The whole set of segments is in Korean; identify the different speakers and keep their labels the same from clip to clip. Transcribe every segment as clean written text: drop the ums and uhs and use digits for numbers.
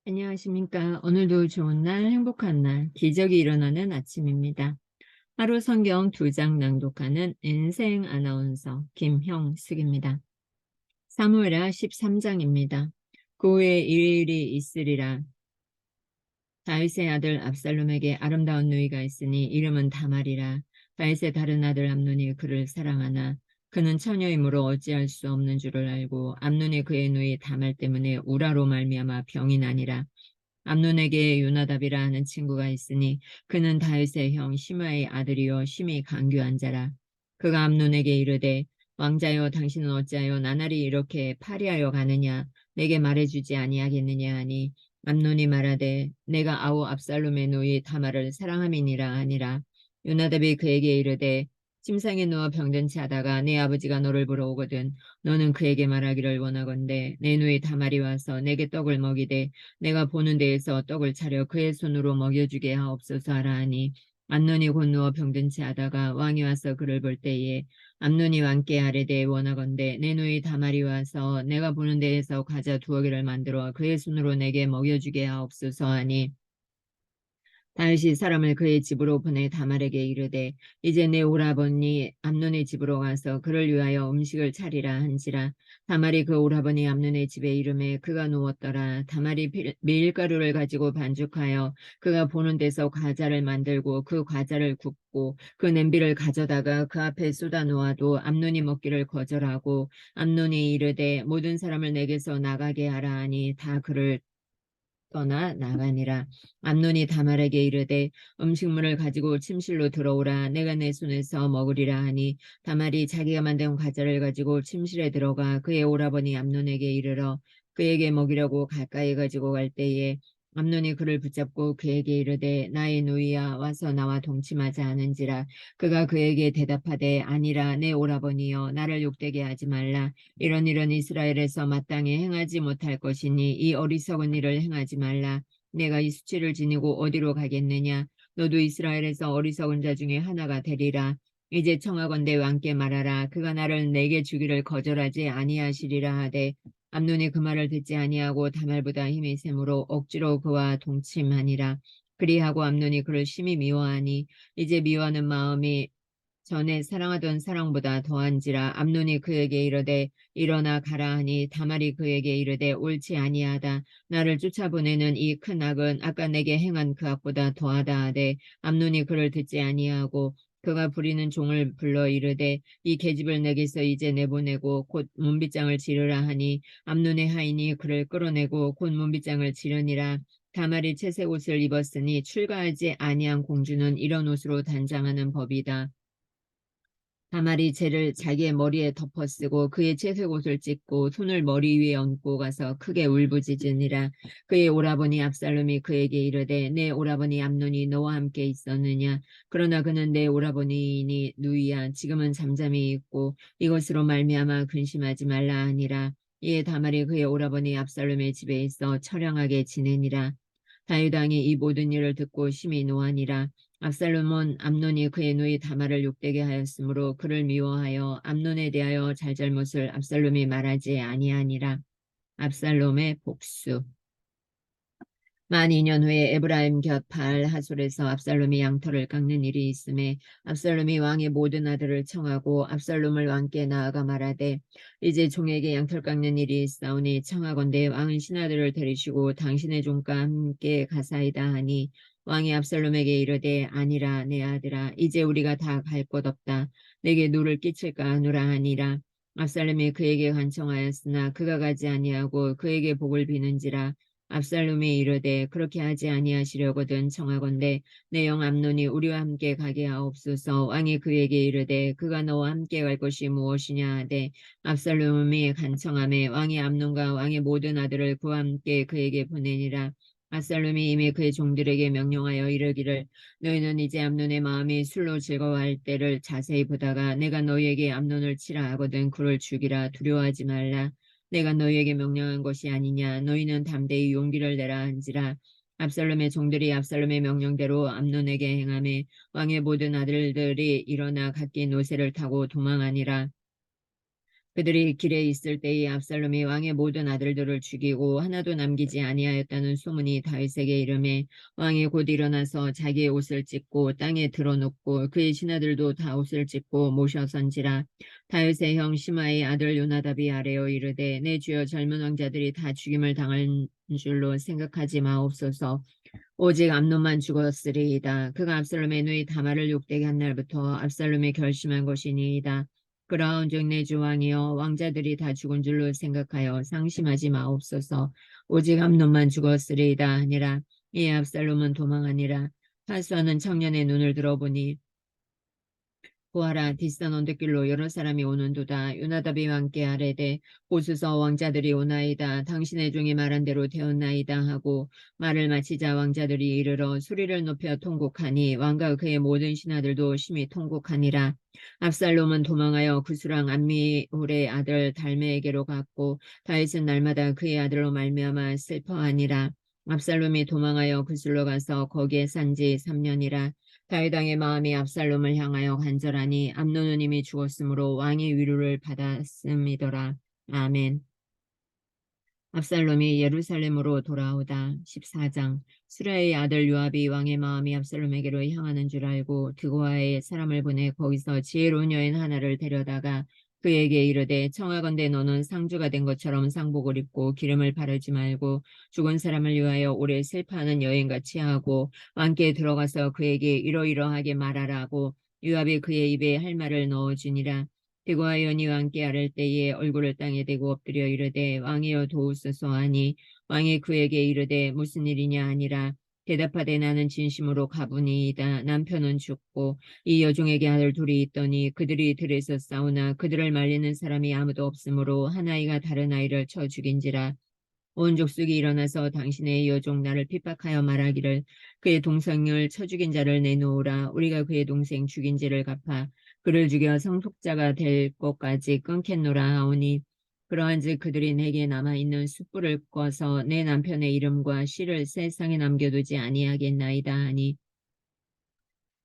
Speaker 1: 안녕하십니까. 오늘도 좋은 날, 행복한 날, 기적이 일어나는 아침입니다. 하루 성경 2장 낭독하는 인생 아나운서 김형숙입니다. 사무엘하 13장입니다. 그 후에 일이 있으리라. 다윗의 아들 압살롬에게 아름다운 누이가 있으니 이름은 다말이라. 다윗의 다른 아들 암논이 그를 사랑하나 그는 처녀이므로 어찌할 수 없는 줄을 알고 암논이 그의 누이 다말 때문에 우라로 말미암아 병이 나니라. 암논에게 요나답이라 하는 친구가 있으니 그는 다윗의 형 시므아의 아들이요 심히 간교한 자라. 그가 암논에게 이르되 왕자여 당신은 어찌하여 나날이 이렇게 파리하여 가느냐 내게 말해주지 아니하겠느냐 하니 암논이 말하되 내가 아우 압살롬의 누이 다말을 사랑함이니라 하니라. 요나답이 그에게 이르되 침상에 누워 병든 채 하다가 내 아버지가 너를 보러 오거든 너는 그에게 말하기를 원하건대 내 누이 다말이 와서 내게 떡을 먹이되 내가 보는 데에서 떡을 차려 그의 손으로 먹여주게 하옵소서 하라 하니 암논이 곧 누워 병든 채 하다가 왕이 와서 그를 볼 때에 암논이 왕께 아뢰되 원하건대 내 누이 다말이 와서 내가 보는 데에서 과자 2개를 만들어 그의 손으로 내게 먹여주게 하옵소서 하니 다윗이 사람을 그의 집으로 보내 다말에게 이르되 이제 내 오라버니 암논의 집으로 가서 그를 위하여 음식을 차리라 한지라. 다말이 그 오라버니 암논의 집에 이르매 그가 누웠더라. 다말이 밀가루를 가지고 반죽하여 그가 보는 데서 과자를 만들고 그 과자를 굽고 그 냄비를 가져다가 그 앞에 쏟아 놓아도 암논이 먹기를 거절하고 암논이 이르되 모든 사람을 내게서 나가게 하라 하니 다 그를 떠나 나가니라. 암논이 다말에게 이르되 음식물을 가지고 침실로 들어오라. 내가 내 손에서 먹으리라 하니 다말이 자기가 만든 과자를 가지고 침실에 들어가 그의 오라버니 암논에게 이르러 그에게 먹이려고 가까이 가지고 갈 때에 암논이 그를 붙잡고 그에게 이르되 나의 누이야 와서 나와 동침하자 하는지라. 그가 그에게 대답하되 아니라 내 오라버니여 나를 욕되게 하지 말라. 이런 일은 이스라엘에서 마땅히 행하지 못할 것이니 이 어리석은 일을 행하지 말라. 내가 이 수치를 지니고 어디로 가겠느냐. 너도 이스라엘에서 어리석은 자 중에 하나가 되리라. 이제 청하건대 왕께 말하라. 그가 나를 내게 주기를 거절하지 아니하시리라 하되 암논이 그 말을 듣지 아니하고 다말보다 힘이 세므로 억지로 그와 동침하니라. 그리하고 암논이 그를 심히 미워하니 이제 미워하는 마음이 전에 사랑하던 사랑보다 더한지라. 암논이 그에게 이르되 일어나 가라 하니 다말이 그에게 이르되 옳지 아니하다. 나를 쫓아보내는 이 큰 악은 아까 내게 행한 그 악보다 더하다 하되 암논이 그를 듣지 아니하고 그가 부리는 종을 불러 이르되 이 계집을 내게서 이제 내보내고 곧 문빗장을 지르라 하니 암논의 하인이 그를 끌어내고 곧 문빗장을 지르니라. 다말이 채색 옷을 입었으니 출가하지 아니한 공주는 이런 옷으로 단장하는 법이다. 다말이 쟤를 자기의 머리에 덮어쓰고 그의 채색 옷을 찢고 손을 머리 위에 얹고 가서 크게 울부짖으니라. 그의 오라버니 압살롬이 그에게 이르되 내 오라버니 암논이 너와 함께 있었느냐. 그러나 그는 내 오라버니니 누이야. 지금은 잠잠히 있고 이것으로 말미암아 근심하지 말라 하니라. 이에 다말이 그의 오라버니 압살롬의 집에 있어 처량하게 지내니라. 다윗 왕이 이 모든 일을 듣고 심히 노하니라. 압살롬은 암논이 그의 누이 다말을 욕되게 하였으므로 그를 미워하여 암논에 대하여 잘잘못을 압살롬이 말하지 아니하니라. 압살롬의 복수. 만 2년 후에 에브라임 곁 바알 하솔에서 압살롬이 양털을 깎는 일이 있음에 압살롬이 왕의 모든 아들을 청하고 압살롬을 왕께 나아가 말하되 이제 종에게 양털 깎는 일이 있사오니 청하건대 왕은 신하들을 데리시고 당신의 종과 함께 가사이다 하니 왕이 압살롬에게 이르되 아니라 내 아들아 이제 우리가 다 갈 곳 없다. 내게 누를 끼칠까 하노라 하니라. 압살롬이 그에게 간청하였으나 그가 가지 아니하고 그에게 복을 비는지라. 압살롬이 이르되 그렇게 하지 아니하시려거든 청하건대 내 영 암논이 우리와 함께 가게 하옵소서. 왕이 그에게 이르되 그가 너와 함께 갈 것이 무엇이냐 하되 압살롬이 간청하매 왕이 암논과 왕의 모든 아들을 그와 함께 그에게 보내니라. 압살롬이 이미 그의 종들에게 명령하여 이르기를 너희는 이제 암논의 마음이 술로 즐거워할 때를 자세히 보다가 내가 너희에게 암논을 치라 하거든 그를 죽이라. 두려워하지 말라. 내가 너희에게 명령한 것이 아니냐. 너희는 담대히 용기를 내라 한지라. 압살롬의 종들이 압살롬의 명령대로 암논에게 행하매 왕의 모든 아들들이 일어나 각기 노새를 타고 도망하니라. 그들이 길에 있을 때에 압살롬이 왕의 모든 아들들을 죽이고 하나도 남기지 아니하였다는 소문이 다윗에게 이르매 왕이 곧 일어나서 자기의 옷을 찢고 땅에 드러눕고 그의 신하들도 다 옷을 찢고 모셔선지라. 다윗의 형 시므아의 아들 요나답이 아뢰어 이르되 내 주여 젊은 왕자들이 다 죽임을 당한 줄로 생각하지 마옵소서. 오직 암논만 죽었으리이다. 그가 압살롬의 누이 다말을 욕되게 한 날부터 압살롬이 결심한 것이니이다. 그러한즉 내 주 왕이여 왕자들이 다 죽은 줄로 생각하여 상심하지 마옵소서. 오직 암논만 죽었으리이다 하니라. 이에 압살롬은 도망하니라. 하수하는 청년의 눈을 들어보니 보아라 뒷산 언덕길로 여러 사람이 오는도다. 요나답이 왕께 아뢰되 보소서 왕자들이 오나이다. 당신의 종이 말한 대로 되었나이다 하고 말을 마치자 왕자들이 이르러 소리를 높여 통곡하니 왕과 그의 모든 신하들도 심히 통곡하니라. 압살롬은 도망하여 구스랑 암미홀의 아들 달메에게로 갔고 다윗은 날마다 그의 아들로 말미암아 슬퍼하니라. 압살롬이 도망하여 구슬로 가서 거기에 산 지 3년이라. 다윗 왕의 마음이 압살롬을 향하여 간절하니 암논은 이미 죽었으므로 왕의 위로를 받았음이더라. 아멘. 압살롬이 예루살렘으로 돌아오다. 14장. 수라의 아들 요압이 왕의 마음이 압살롬에게로 향하는 줄 알고 드고아에 사람을 보내 거기서 지혜로운 여인 하나를 데려다가 그에게 이르되 청하건대 너는 상주가 된 것처럼 상복을 입고 기름을 바르지 말고 죽은 사람을 위하여 오래 슬퍼하는 여인같이 하고 왕께 들어가서 그에게 이러이러하게 말하라고 요압이 그의 입에 할 말을 넣어주니라. 드고아 여인이 왕께 아랠 때에 얼굴을 땅에 대고 엎드려 이르되 왕이여 도우소서 하니 왕이 그에게 이르되 무슨 일이냐 하니라. 대답하되 나는 진심으로 가보니이다. 남편은 죽고 이 여종에게 아들 둘이 있더니 그들이 들에서 싸우나 그들을 말리는 사람이 아무도 없으므로 한 아이가 다른 아이를 쳐 죽인지라. 온 족속이 일어나서 당신의 여종 나를 핍박하여 말하기를 그의 동생을 쳐 죽인 자를 내놓으라. 우리가 그의 동생 죽인 죄를 갚아 그를 죽여 상속자가 될 것까지 끊겠노라 하오니 그러한즉 그들이 내게 남아있는 숯불을 꺼서 내 남편의 이름과 시를 세상에 남겨두지 아니하겠나이다 하니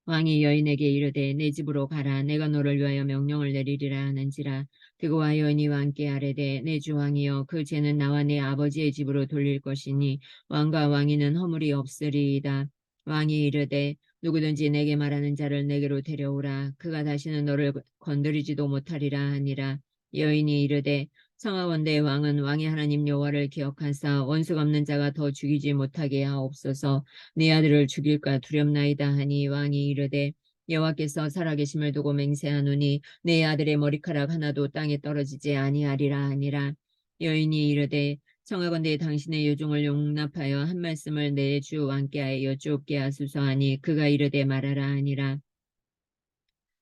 Speaker 1: 왕이 여인에게 이르되 내 집으로 가라. 내가 너를 위하여 명령을 내리리라 하는지라. 드고와 여인이 왕께 아뢰되 내 주 왕이여 그 죄는 나와 내 아버지의 집으로 돌릴 것이니 왕과 왕이는 허물이 없으리이다. 왕이 이르되 누구든지 내게 말하는 자를 내게로 데려오라. 그가 다시는 너를 건드리지도 못하리라 하니라. 여인이 이르되 청하건대 왕은 왕의 하나님 여호와를 기억하사 원수가 없는 자가 더 죽이지 못하게 하옵소서. 네 아들을 죽일까 두렵나이다 하니 왕이 이르되 여호와께서 살아계심을 두고 맹세하노니 내 아들의 머리카락 하나도 땅에 떨어지지 아니하리라 하니라. 여인이 이르되 청하건대 당신의 여종을 용납하여 한 말씀을 내 주 왕께 하여 여쭈옵게 하소서 하니 그가 이르되 말하라 하니라.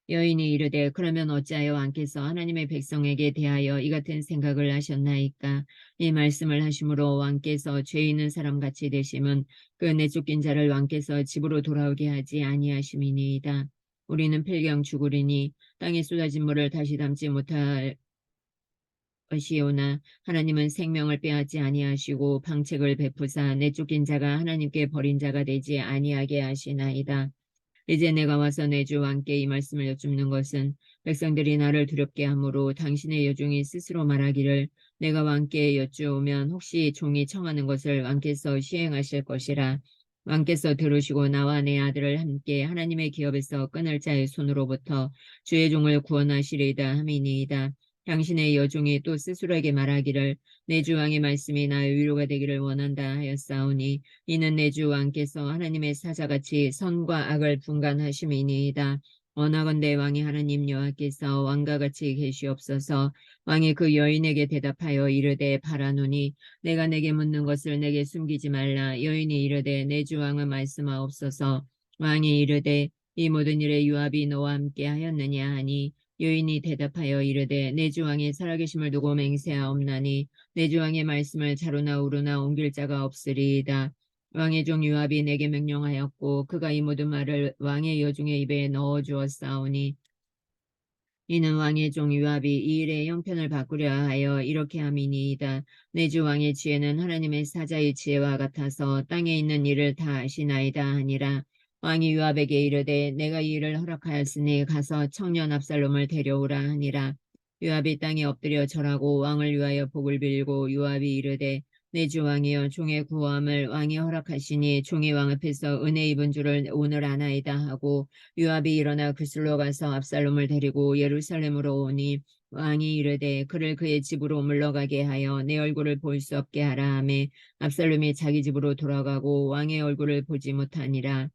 Speaker 1: 여인이 이르되 그러면 어찌하여 왕께서 하나님의 백성에게 대하여 이 같은 생각을 하셨나이까. 이 말씀을 하심으로 왕께서 죄 있는 사람같이 되심은 그 내쫓긴 자를 왕께서 집으로 돌아오게 하지 아니하심이니이다. 우리는 필경 죽으리니 땅에 쏟아진 물을 다시 담지 못할 것이오나 하나님은 생명을 빼앗지 아니하시고 방책을 베푸사 내쫓긴 자가 하나님께 버린 자가 되지 아니하게 하시나이다. 이제 내가 와서 내 주 왕께 이 말씀을 여쭙는 것은 백성들이 나를 두렵게 하므로 당신의 여종이 스스로 말하기를 내가 왕께 여쭈오면 혹시 종이 청하는 것을 왕께서 시행하실 것이라. 왕께서 들으시고 나와 내 아들을 함께 하나님의 기업에서 끊을 자의 손으로부터 주의 종을 구원하시리이다 함이니이다. 당신의 여종이 또 스스로에게 말하기를 내 주 왕의 말씀이 나의 위로가 되기를 원한다 하였사오니 이는 내 주 왕께서 하나님의 사자같이 선과 악을 분간하심이니이다. 원하건대 왕이 하나님 여호와께서 왕과 같이 계시옵소서. 왕이 그 여인에게 대답하여 이르되 바라노니 내가 내게 묻는 것을 내게 숨기지 말라. 여인이 이르되 내 주 왕은 말씀하옵소서. 왕이 이르되 이 모든 일에 요압이 너와 함께 하였느냐 하니 여인이 대답하여 이르되 내 주 왕이 살아계심을 두고 맹세하옵나니 내 주 왕의 말씀을 자루나 우루나 옮길 자가 없으리이다. 왕의 종 요압이 내게 명령하였고 그가 이 모든 말을 왕의 여종의 입에 넣어 주었사오니 이는 왕의 종 요압이 이 일의 형편을 바꾸려 하여 이렇게 함이니이다. 내 주 왕의 지혜는 하나님의 사자의 지혜와 같아서 땅에 있는 일을 다 아시나이다 하니라. 왕이 요압에게 이르되 내가 이 일을 허락하였으니 가서 청년 압살롬을 데려오라 하니라. 요압이 땅에 엎드려 절하고 왕을 위하여 복을 빌고 요압이 이르되 내 주 왕이여 종의 구함을 왕이 허락하시니 종이 왕 앞에서 은혜 입은 줄을 오늘 아나이다 하고 요압이 일어나 그슬로 가서 압살롬을 데리고 예루살렘으로 오니 왕이 이르되 그를 그의 집으로 물러가게 하여 내 얼굴을 볼 수 없게 하라 하매 압살롬이 자기 집으로 돌아가고 왕의 얼굴을 보지 못하니라.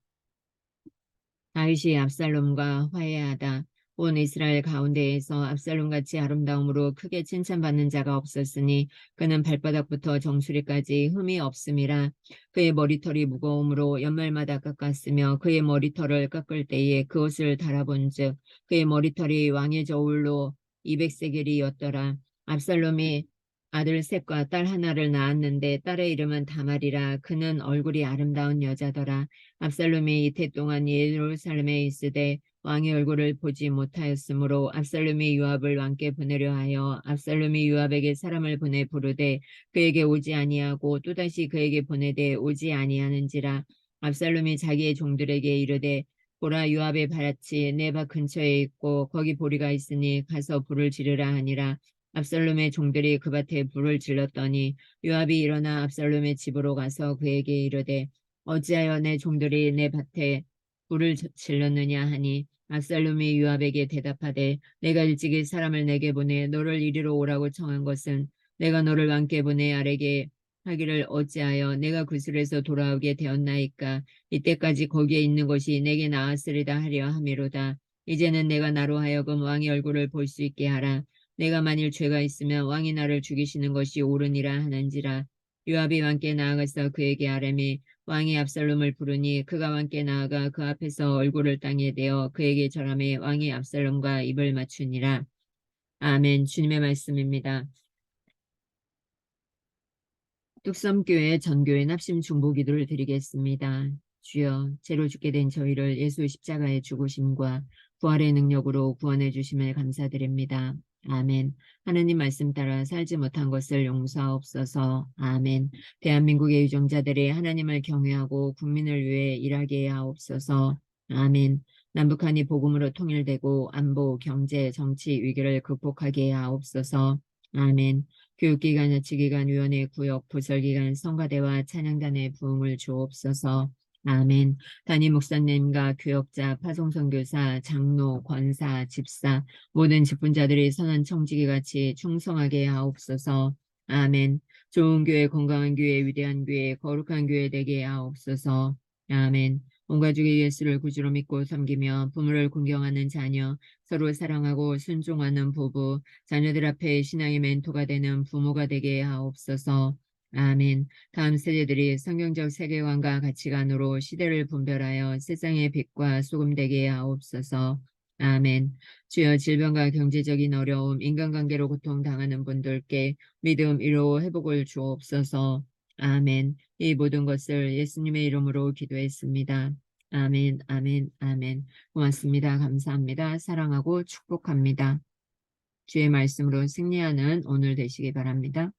Speaker 1: 다윗이 압살롬과 화해하다. 온 이스라엘 가운데에서 압살롬같이 아름다움으로 크게 칭찬받는 자가 없었으니 그는 발바닥부터 정수리까지 흠이 없음이라. 그의 머리털이 무거움으로 연말마다 깎았으며 그의 머리털을 깎을 때에 그 옷을 달아본즉 그의 머리털이 왕의 저울로 200세겔이었더라. 압살롬이 아들 셋과 딸 하나를 낳았는데 딸의 이름은 다말이라. 그는 얼굴이 아름다운 여자더라. 압살롬이 이태 동안 예루살렘에 있으되 왕의 얼굴을 보지 못하였으므로 압살롬이 요압을 왕께 보내려 하여 압살롬이 요압에게 사람을 보내 부르되 그에게 오지 아니하고 또다시 그에게 보내되 오지 아니하는지라. 압살롬이 자기의 종들에게 이르되 보라 요압의 밭이 내 밭 근처에 있고 거기 보리가 있으니 가서 불을 지르라 하니라. 압살롬의 종들이 그 밭에 불을 질렀더니 요압이 일어나 압살롬의 집으로 가서 그에게 이르되 어찌하여 내 종들이 내 밭에 불을 질렀느냐 하니 압살롬이 요압에게 대답하되 내가 일찍이 사람을 내게 보내 너를 이리로 오라고 청한 것은 내가 너를 왕께 보내 아래게 하기를 어찌하여 내가 구슬에서 돌아오게 되었나이까. 이때까지 거기에 있는 것이 내게 나았으리다 하려 함이로다. 이제는 내가 나로 하여금 왕의 얼굴을 볼 수 있게 하라. 내가 만일 죄가 있으면 왕이 나를 죽이시는 것이 옳으니라 하는지라. 요압이 왕께 나아가서 그에게 아뢰매 왕이 압살롬을 부르니 그가 왕께 나아가 그 앞에서 얼굴을 땅에 대어 그에게 절하매 왕이 압살롬과 입을 맞추니라. 아멘. 주님의 말씀입니다. 뚝섬교회 전교회 납심 중보 기도를 드리겠습니다. 주여, 죄로 죽게 된 저희를 예수 십자가의 죽으심과 부활의 능력으로 구원해 주심을 감사드립니다. 아멘. 하느님 말씀 따라 살지 못한 것을 용서하옵소서. 아멘. 대한민국의 유정자들이 하나님을 경외하고 국민을 위해 일하게 하옵소서. 아멘. 남북한이 복음으로 통일되고 안보, 경제, 정치 위기를 극복하게 하옵소서. 아멘. 교육기관, 자치기관, 위원회, 구역, 부설기관, 성가대와 찬양단의 부흥을 주옵소서. 아멘. 담임 목사님과 교역자, 파송선교사, 장로, 권사, 집사, 모든 직분자들이 선한 청지기 같이 충성하게 하옵소서. 아멘. 좋은 교회, 건강한 교회, 위대한 교회, 거룩한 교회 되게 하옵소서. 아멘. 온 가족이 예수를 구주로 믿고 섬기며 부모를 공경하는 자녀, 서로 사랑하고 순종하는 부부, 자녀들 앞에 신앙의 멘토가 되는 부모가 되게 하옵소서. 아멘. 다음 세대들이 성경적 세계관과 가치관으로 시대를 분별하여 세상의 빛과 소금 되게 하옵소서. 아멘. 주여 질병과 경제적인 어려움, 인간관계로 고통당하는 분들께 믿음, 위로, 회복을 주옵소서. 아멘. 이 모든 것을 예수님의 이름으로 기도했습니다. 아멘, 아멘, 아멘. 고맙습니다. 감사합니다. 사랑하고 축복합니다. 주의 말씀으로 승리하는 오늘 되시기 바랍니다.